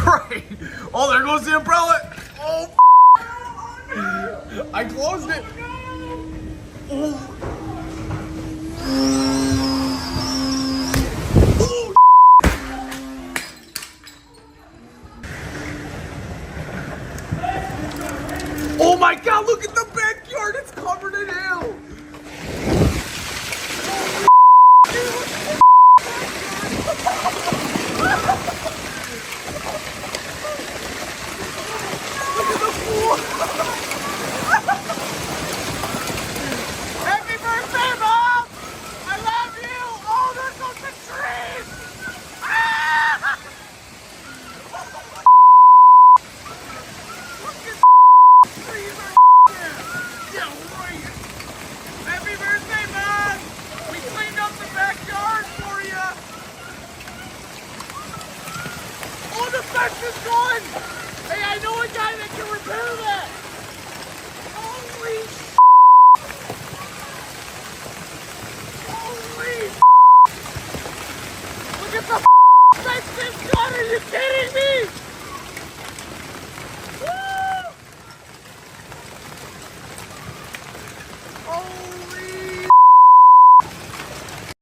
Great. Oh, there goes the umbrella. Oh, I closed it. Oh. Oh my God, look at the backyard. It's covered in hail. Look at the pool. Happy birthday, Mom. I love you. Oh, there goes the trees. Ah! Look at the trees are here. Yeah, right. Happy birthday, Mom. We cleaned up the backyard for you. Oh, the fence is gone. Hey, I know a guy that can repair that. Holy Holy Look at the fence is gone. Are you kidding me?